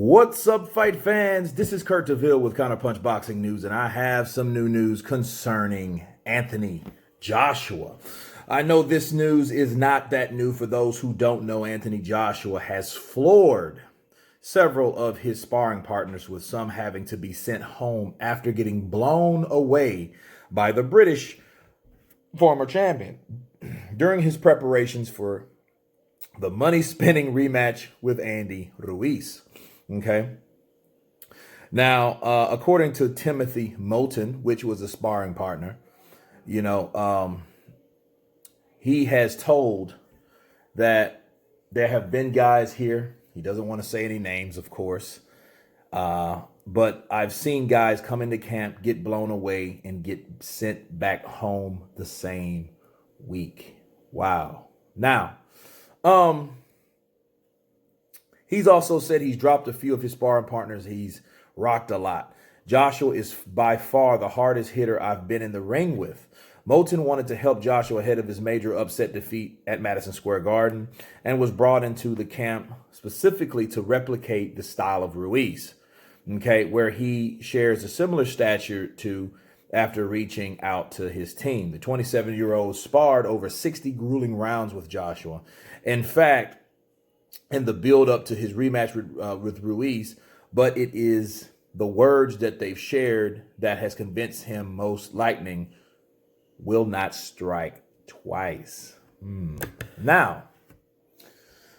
What's up, fight fans? This is Kurt DeVille with Counterpunch Boxing News, and I have some new news concerning Anthony Joshua. I know this news is not that new. For those who don't know, Anthony Joshua has floored several of his sparring partners, with some having to be sent home after getting blown away by the British former champion during his preparations for the money-spinning rematch with Andy Ruiz. Okay. Now, according to Timothy Moulton, which was a sparring partner, he has told that there have been guys here. He doesn't want to say any names, of course. But I've seen guys come into camp, get blown away, and get sent back home the same week. Wow. Now, he's also said he's dropped a few of his sparring partners. He's rocked a lot. Joshua is by far the hardest hitter I've been in the ring with. Moulton wanted to help Joshua ahead of his major upset defeat at Madison Square Garden and was brought into the camp specifically to replicate the style of Ruiz, okay, where he shares a similar stature to after reaching out to his team. The 27-year-old sparred over 60 grueling rounds with Joshua. In fact, in the build up to his rematch with Ruiz, but it is the words that they've shared that has convinced him most lightning will not strike twice. Now,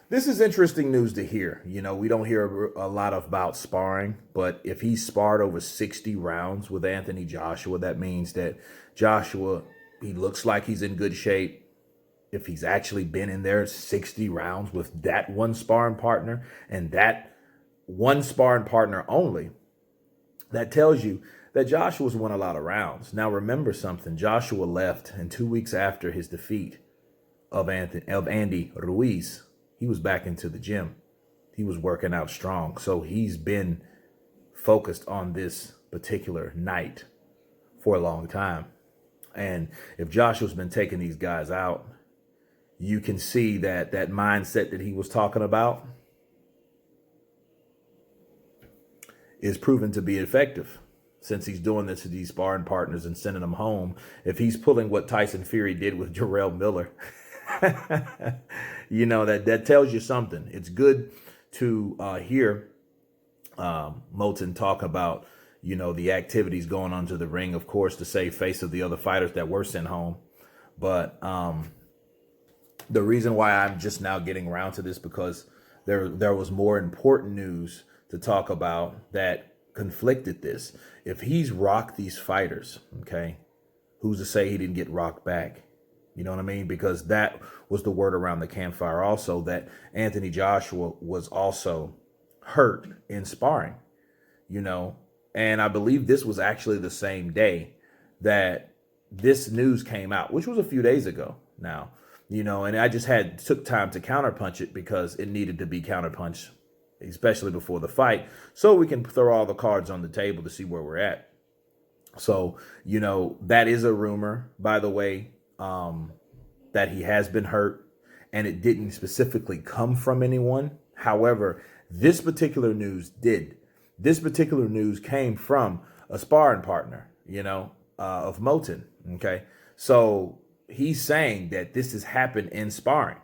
this is interesting news to hear. We don't hear a lot about sparring, but if he sparred over 60 rounds with Anthony Joshua, that means that Joshua, he looks like he's in good shape. If he's actually been in there 60 rounds with that one sparring partner and that one sparring partner only, that tells you that Joshua's won a lot of rounds. Now, remember something. Joshua left, and 2 weeks after his defeat of Andy Ruiz, he was back into the gym. He was working out strong. So he's been focused on this particular night for a long time. And if Joshua's been taking these guys out, you can see that that mindset that he was talking about is proven to be effective, since he's doing this to these sparring partners and sending them home. If he's pulling what Tyson Fury did with Jarrell Miller, that tells you something. It's good to hear Moulton talk about, the activities going onto the ring, of course, to save face of the other fighters that were sent home. But the reason why I'm just now getting around to this, because there was more important news to talk about that conflicted this. If he's rocked these fighters, okay, who's to say he didn't get rocked back? You know what I mean? Because that was the word around the campfire also, that Anthony Joshua was also hurt in sparring, and I believe this was actually the same day that this news came out, which was a few days ago now, and I just took time to counterpunch it because it needed to be counterpunched, especially before the fight, so we can throw all the cards on the table to see where we're at. So, that is a rumor, by the way, that he has been hurt, and it didn't specifically come from anyone. However, this particular news did. This particular news came from a sparring partner, of Moulton. Okay. So he's saying that this has happened in sparring.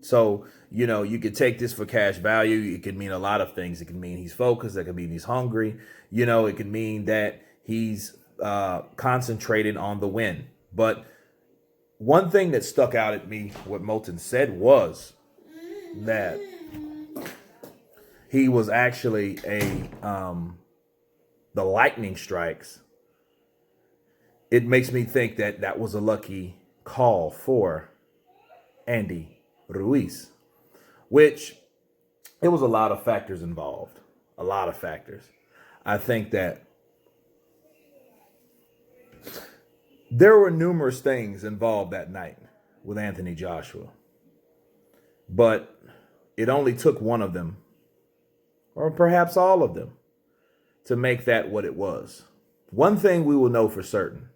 So, you could take this for cash value. It could mean a lot of things. It could mean he's focused. It could mean he's hungry. It could mean that he's concentrated on the win. But one thing that stuck out at me, what Moulton said, was that he was actually the lightning strikes. It makes me think that that was a lucky call for Andy Ruiz, which it was a lot of factors involved. A lot of factors. I think that there were numerous things involved that night with Anthony Joshua, but it only took one of them, or perhaps all of them, to make that what it was. One thing we will know for certain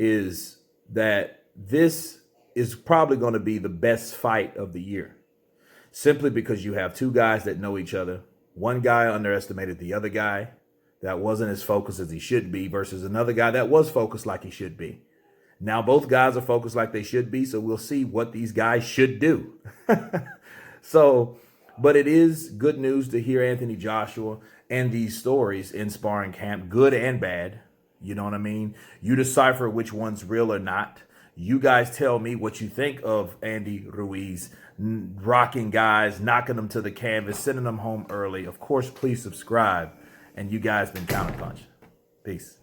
is that this is probably going to be the best fight of the year, simply because you have two guys that know each other. One guy underestimated the other guy that wasn't as focused as he should be versus another guy that was focused like he should be. Now both guys are focused like they should be, so we'll see what these guys should do. So, but it is good news to hear Anthony Joshua and these stories in sparring camp, good and bad. You know what I mean? You decipher which one's real or not. You guys tell me what you think of Andy Ruiz rocking guys, knocking them to the canvas, sending them home early. Of course, please subscribe. And you guys been Counterpunch. Peace.